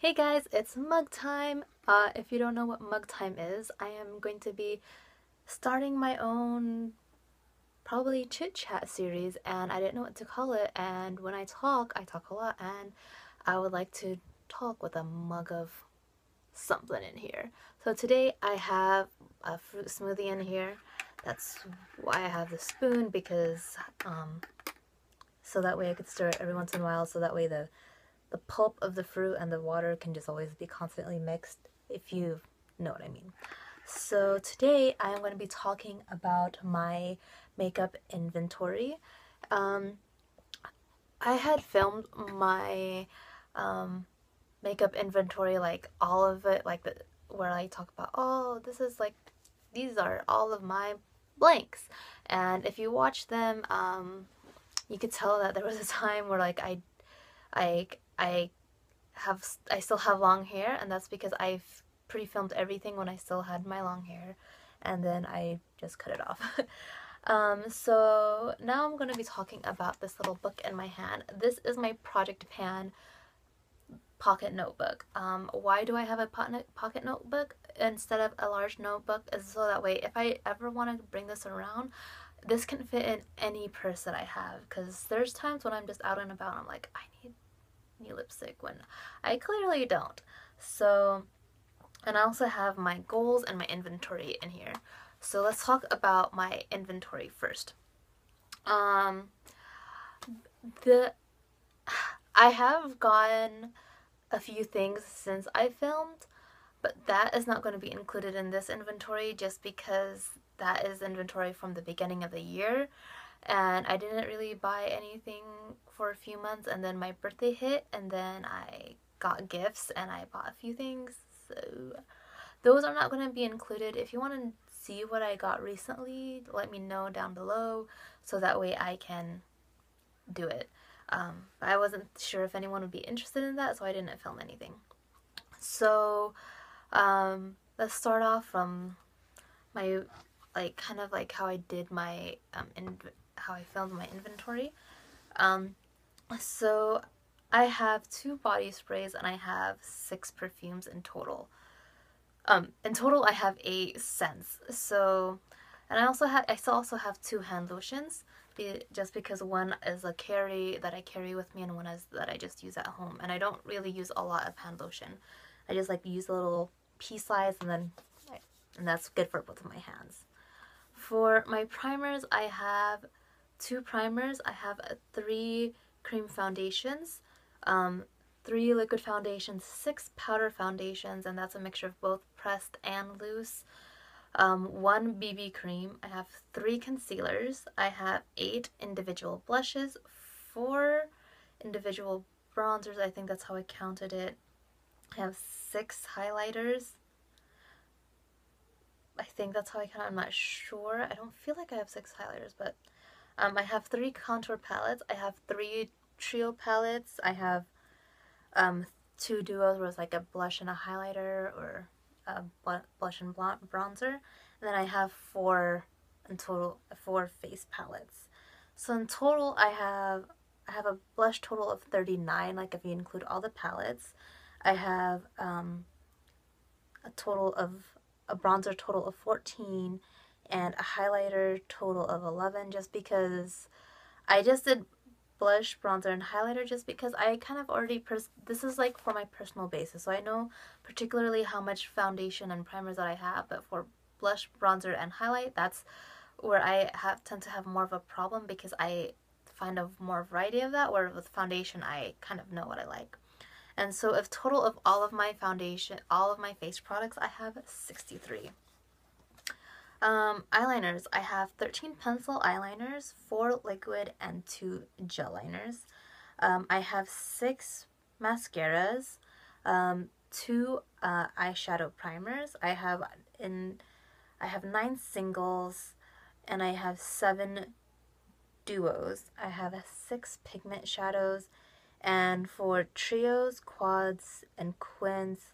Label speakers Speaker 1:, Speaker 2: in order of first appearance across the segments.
Speaker 1: Hey guys, it's mug time. If you don't know what mug time is, I am going to be starting my own probably chit chat series, and I didn't know what to call it. And when I talk a lot, and I would like to talk with a mug of something in here. So today I have a fruit smoothie in here. That's why I have the spoon, because so that way I could stir it every once in a while, so that way the pulp of the fruit and the water can just always be constantly mixed, if you know what I mean. So today I am going to be talking about my makeup inventory. Um, I had filmed my makeup inventory, like all of it, like where I talk about, oh, this is like, these are all of my blanks. And if you watch them, you could tell that there was a time where like I I I still have long hair, and that's because I've pre-filmed everything when I still had my long hair, and then I just cut it off. So now I'm going to be talking about this little book in my hand. This is my Project Pan pocket notebook. Why do I have a pocket notebook instead of a large notebook? Is so that way if I ever want to bring this around, this can fit in any purse that I have, because there's times when I'm just out and about and I'm like, I need new lipstick when I clearly don't. So, and I also have my goals and my inventory in here. So let's talk about my inventory first. Um, the I have gotten a few things since I filmed, but that is not going to be included in this inventory just because that is inventory from the beginning of the year, and I didn't really buy anything for a few months, and then my birthday hit, and then I got gifts and I bought a few things, so those are not going to be included. If you want to see what I got recently, let me know down below so that way I can do it. I wasn't sure if anyone would be interested in that, so I didn't film anything. So let's start off from my, like, kind of like how I did my how I filmed my inventory. Um, so I have 2 body sprays and I have 6 perfumes in total. In total I have 8 scents. So, and I still also have 2 hand lotions, just because one is a carry that I carry with me and one is that I just use at home. And I don't really use a lot of hand lotion. I just like use a little pea size, and that's good for both of my hands. For my primers, I have 2 primers. I have 3 cream foundations, 3 liquid foundations, 6 powder foundations, and that's a mixture of both pressed and loose. 1 BB cream. I have 3 concealers. I have 8 individual blushes, 4 individual bronzers. I think that's how I counted it. I have 6 highlighters. I think that's how I count it. I'm not sure. I don't feel like I have 6 highlighters, but I have 3 contour palettes. I have 3 trio palettes. I have 2 duos where it's like a blush and a highlighter, or a blush and bronzer. And then I have 4 in total, 4 face palettes. So in total I have a blush total of 39, like if you include all the palettes. I have a bronzer total of 14 and a highlighter total of 11, just because I just did blush, bronzer, and highlighter just because I kind of already, this is like for my personal basis, so I know particularly how much foundation and primers that I have, but for blush, bronzer, and highlight, that's where I tend to have more of a problem, because I find a more variety of that, where with foundation I kind of know what I like. And so if total of all of my foundation, all of my face products, I have 63. Eyeliners. I have 13 pencil eyeliners, 4 liquid, and 2 gel liners. I have 6 mascaras, 2 eyeshadow primers. I have 9 singles, and I have 7 duos. I have 6 pigment shadows, and for trios, quads, and quins,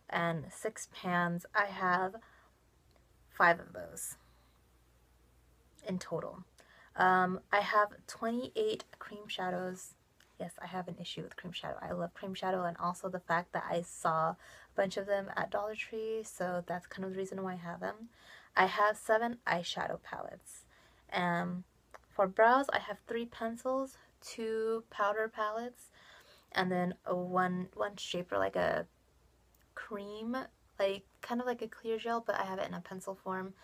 Speaker 1: and 6 pans, I have 5 of those in total. I have 28 cream shadows, Yes, I have an issue with cream shadow. I love cream shadow, and also the fact that I saw a bunch of them at Dollar Tree, so that's kind of the reason why I have them. I have 7 eyeshadow palettes. Um, for brows, I have 3 pencils, 2 powder palettes, and then one shaper, like a cream, like kind of like a clear gel, but I have it in a pencil form.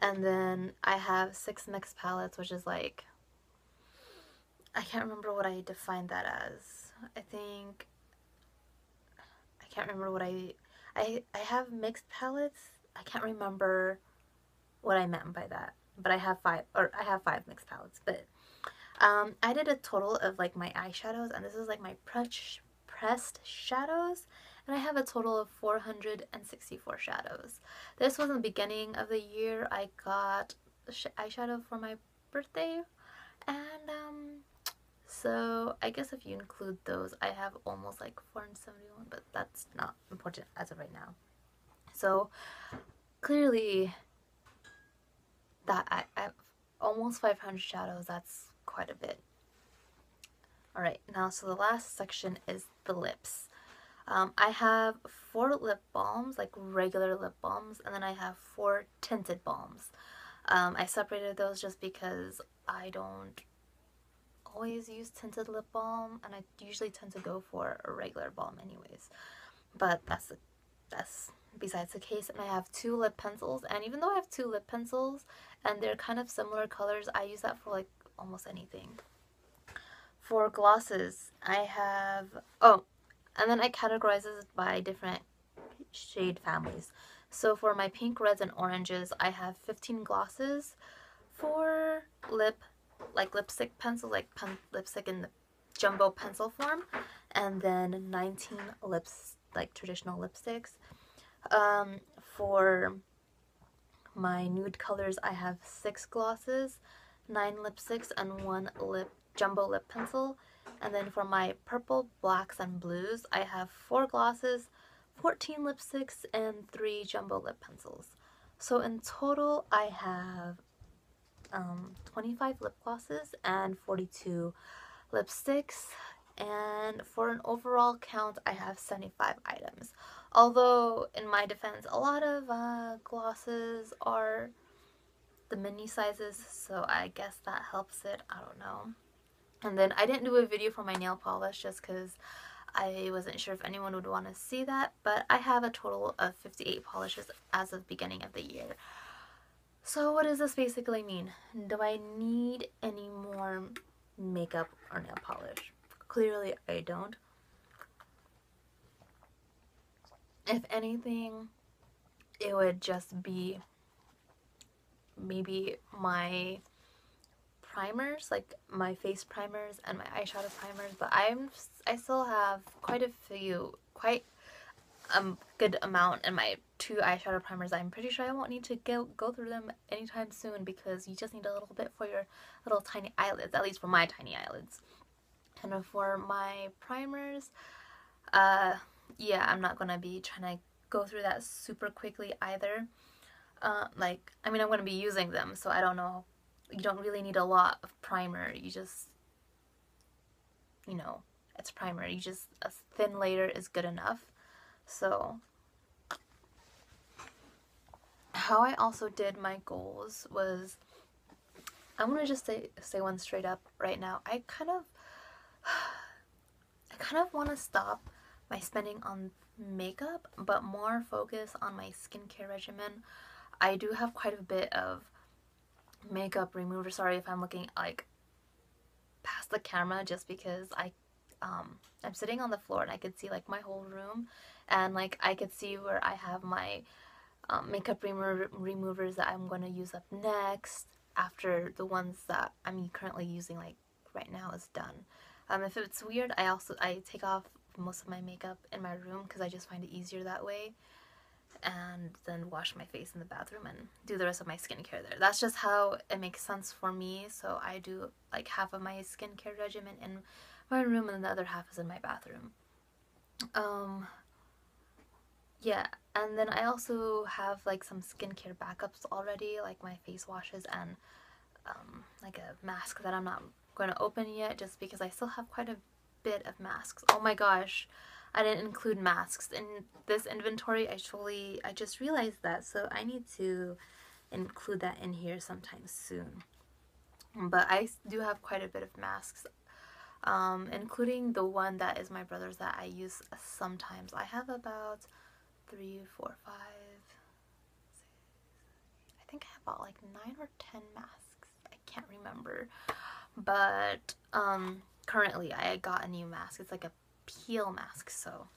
Speaker 1: And then I have 6 mixed palettes, which is like, I can't remember what I defined that as. I can't remember what I have mixed palettes. I can't remember what I meant by that. But I have 5 mixed palettes. But I did a total of like my eyeshadows, and this is like my pressed shadows, and I have a total of 464 shadows. This was in the beginning of the year. I got eyeshadow for my birthday, and so I guess if you include those, I have almost like 471, but that's not important as of right now. So clearly that I have almost 500 shadows. That's quite a bit. Alright, now so the last section is the lips. I have 4 lip balms, like regular lip balms, and then I have 4 tinted balms. I separated those just because I don't always use tinted lip balm, and I usually tend to go for a regular balm anyways. But that's besides the case. And I have 2 lip pencils, and even though I have 2 lip pencils and they're kind of similar colors, I use that for like almost anything. For glosses, I have, oh, and then I categorize this by different shade families. So for my pink, reds, and oranges, I have 15 glosses. For lipstick pencils, like lipstick in the jumbo pencil form, and then 19 lips, like traditional lipsticks. For my nude colors, I have 6 glosses, 9 lipsticks, and 1 jumbo lip pencil. And then for my purple, blacks, and blues, I have 4 glosses, 14 lipsticks, and 3 jumbo lip pencils. So in total, I have 25 lip glosses and 42 lipsticks, and for an overall count, I have 75 items. Although, in my defense, a lot of glosses are the mini sizes, so I guess that helps it. I don't know. And then I didn't do a video for my nail polish just because I wasn't sure if anyone would want to see that, but I have a total of 58 polishes as of the beginning of the year. So what does this basically mean? Do I need any more makeup or nail polish? Clearly I don't. If anything, it would just be maybe my primers, like my face primers and my eyeshadow primers, but I still have quite a good amount in my 2 eyeshadow primers. I'm pretty sure I won't need to go through them anytime soon, because you just need a little bit for your little tiny eyelids, at least for my tiny eyelids. And for my primers, yeah, I'm not gonna be trying to go through that super quickly either. I mean, I'm gonna be using them, so I don't know. You don't really need a lot of primer. You just, it's primer. A thin layer is good enough. So, how I also did my goals was, I'm gonna just say one straight up right now. I kind of want to stop my spending on makeup, but more focus on my skincare regimen. I do have quite a bit of makeup remover. Sorry if I'm looking like past the camera, just because I'm sitting on the floor and I could see like my whole room, and like I could see where I have my makeup removers that I'm going to use up next after the ones that I'm currently using like right now is done. If it's weird, I take off most of my makeup in my room because I just find it easier that way, and then wash my face in the bathroom and do the rest of my skincare there. That's just how it makes sense for me. So I do like half of my skincare regimen in my room and the other half is in my bathroom. Yeah, and then I also have like some skincare backups already, like my face washes and like a mask that I'm not going to open yet, just because I still have quite a bit of masks. Oh my gosh, I didn't include masks in this inventory. I just realized that, so I need to include that in here sometime soon. But I do have quite a bit of masks, including the one that is my brother's that I use sometimes. I have about 3, 4, 5, 6, I think I have about like 9 or 10 masks. I can't remember. But currently I got a new mask. It's like a peel mask, so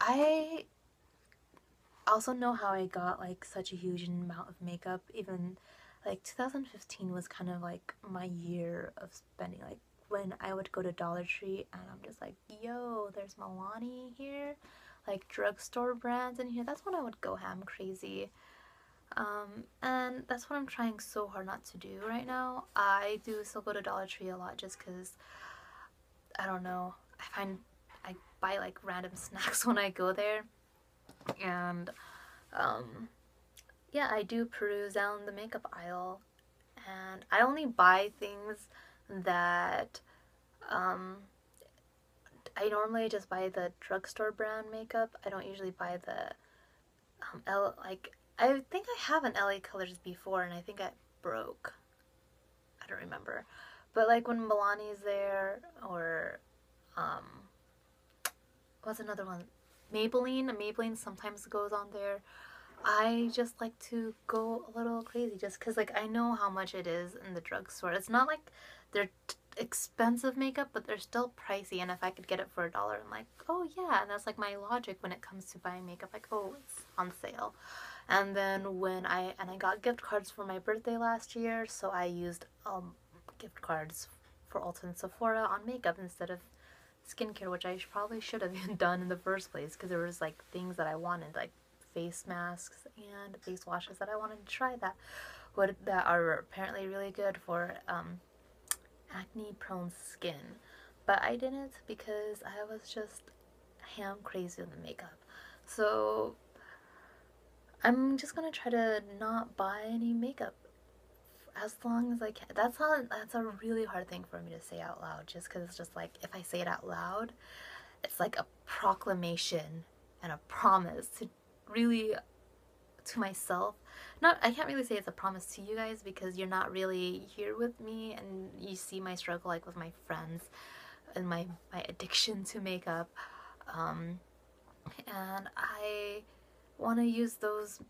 Speaker 1: I also know how I got like such a huge amount of makeup. Even like 2015 was kind of like my year of spending, like when I would go to Dollar Tree and I'm just like, yo, there's Milani here, like drugstore brands in here. That's when I would go ham crazy. And that's what I'm trying so hard not to do right now. I do still go to Dollar Tree a lot just because, I don't know, I buy like random snacks when I go there. And yeah, I do peruse down the makeup aisle, and I only buy things that I normally just buy the drugstore brand makeup. I don't usually buy the I think I have an LA Colors before, and I think it broke. I don't remember. But like when Milani's there, or what's another one? Maybelline sometimes goes on there. I just like to go a little crazy just because, like, I know how much it is in the drugstore. It's not like they're expensive makeup, but they're still pricey. And if I could get it for $1, I'm like, oh yeah. And that's like my logic when it comes to buying makeup. Like, oh, it's on sale. And then when I got gift cards for my birthday last year, so I used gift cards for Ulta and Sephora on makeup instead of skincare, which I probably should have done in the first place, because there was like things that I wanted, like face masks and face washes that I wanted to try that are apparently really good for acne prone skin, but I didn't because I was just ham crazy with the makeup. So I'm just gonna try to not buy any makeup as long as I can. That's a really hard thing for me to say out loud, just because it's just like, if I say it out loud, it's like a proclamation and a promise to myself. I can't really say it's a promise to you guys because you're not really here with me and you see my struggle like with my friends and my addiction to makeup. And I want to use those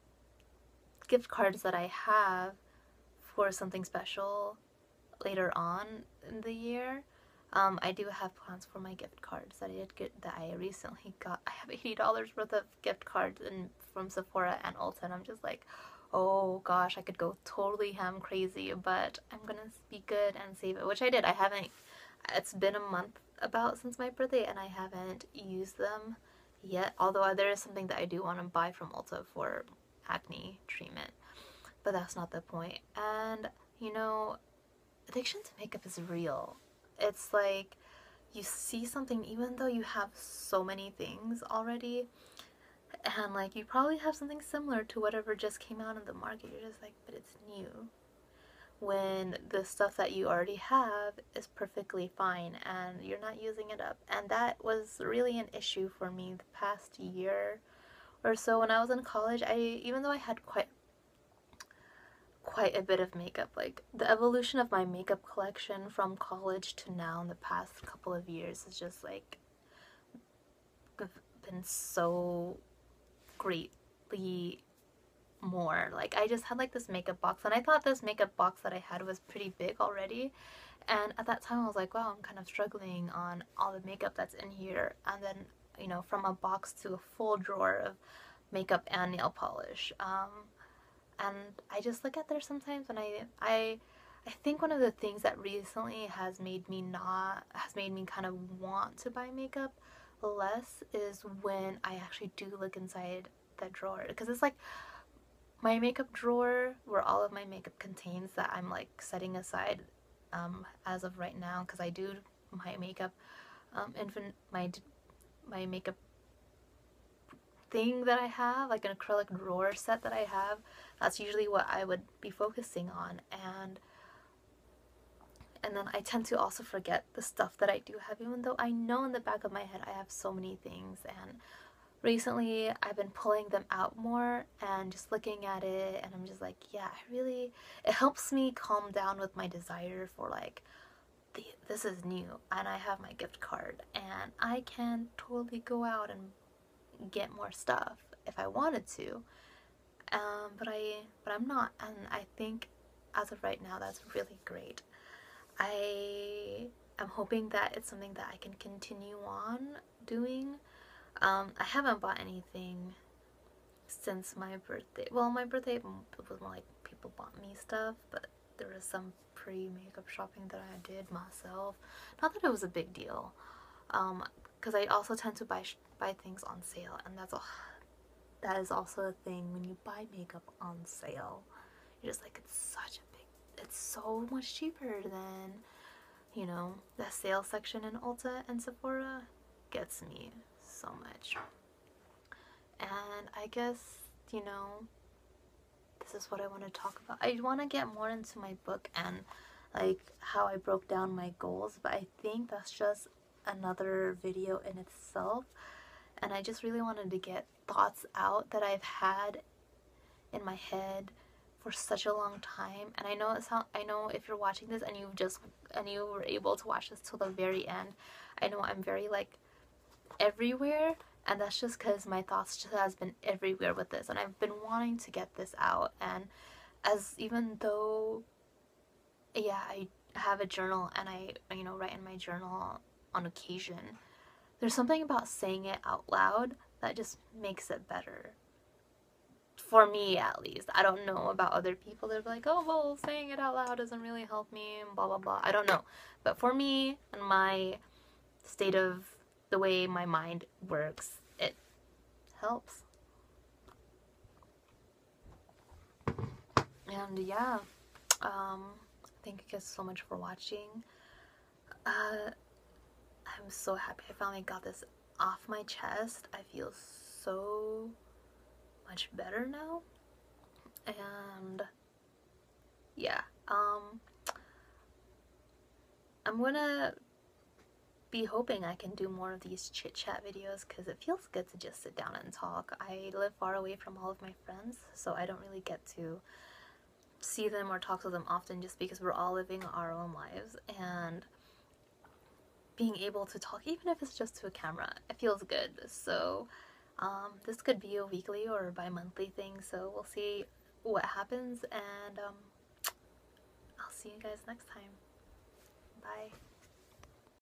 Speaker 1: gift cards that I have for something special later on in the year. I do have plans for my gift cards that I recently got. I have $80 worth of gift cards from Sephora and Ulta, and I'm just like, oh gosh, I could go totally ham crazy, but I'm gonna be good and save it, which I did. It's been a month about since my birthday, and I haven't used them yet, although there is something that I do want to buy from Ulta for acne treatment, but that's not the point. And you know, addiction to makeup is real. It's like you see something, even though you have so many things already, and like you probably have something similar to whatever just came out in the market, you're just like, but it's new, when the stuff that you already have is perfectly fine and you're not using it up. And that was really an issue for me the past year or so. When I was in college, even though I had quite a bit of makeup, like the evolution of my makeup collection from college to now in the past couple of years has just like been so greatly more. Like, I just had like this makeup box, and I thought this makeup box that I had was pretty big already, and at that time I was like, wow, I'm kind of struggling on all the makeup that's in here. And then, you know, from a box to a full drawer of makeup and nail polish. And I just look at there sometimes, and I think one of the things that recently has made me kind of want to buy makeup less is when I actually do look inside that drawer, because it's like my makeup drawer where all of my makeup contains that I'm like setting aside as of right now, because I do my makeup my makeup thing that I have, like an acrylic drawer set that I have. That's usually what I would be focusing on. And And then I tend to also forget the stuff that I do have, even though I know in the back of my head I have so many things. And recently I've been pulling them out more and just looking at it, and I'm just like, yeah, it helps me calm down with my desire for like, this is new and I have my gift card and I can totally go out and get more stuff if I wanted to. But I'm not, and I think as of right now that's really great. I am hoping that it's something that I can continue on doing. I haven't bought anything since my birthday. Well, my birthday was more like people bought me stuff, but there was some pre-makeup shopping that I did myself. Not that it was a big deal, because I also tend to buy things on sale, and that is also a thing when you buy makeup on sale. You're just like, it's so much cheaper than, the sale section in Ulta and Sephora gets me so much. And I guess, this is what I want to talk about. I want to get more into my book and like how I broke down my goals, but I think that's just another video in itself. And I just really wanted to get thoughts out that I've had in my head for such a long time. And I know if you're watching this and you were able to watch this till the very end, I know I'm very like everywhere, and that's just because my thoughts just has been everywhere with this, and I've been wanting to get this out. And even though, yeah, I have a journal and I write in my journal on occasion, there's something about saying it out loud that just makes it better. For me, at least. I don't know about other people. They're like, oh, well, saying it out loud doesn't really help me, and blah, blah, blah. I don't know. But for me and my state of the way my mind works, it helps. And yeah, thank you guys so much for watching. I'm so happy I finally got this off my chest. I feel so much better now. And yeah, I'm gonna be hoping I can do more of these chit chat videos because it feels good to just sit down and talk. I live far away from all of my friends, so I don't really get to see them or talk to them often just because we're all living our own lives. And being able to talk, even if it's just to a camera, it feels good. So this could be a weekly or bi-monthly thing, so we'll see what happens. And I'll see you guys next time. Bye.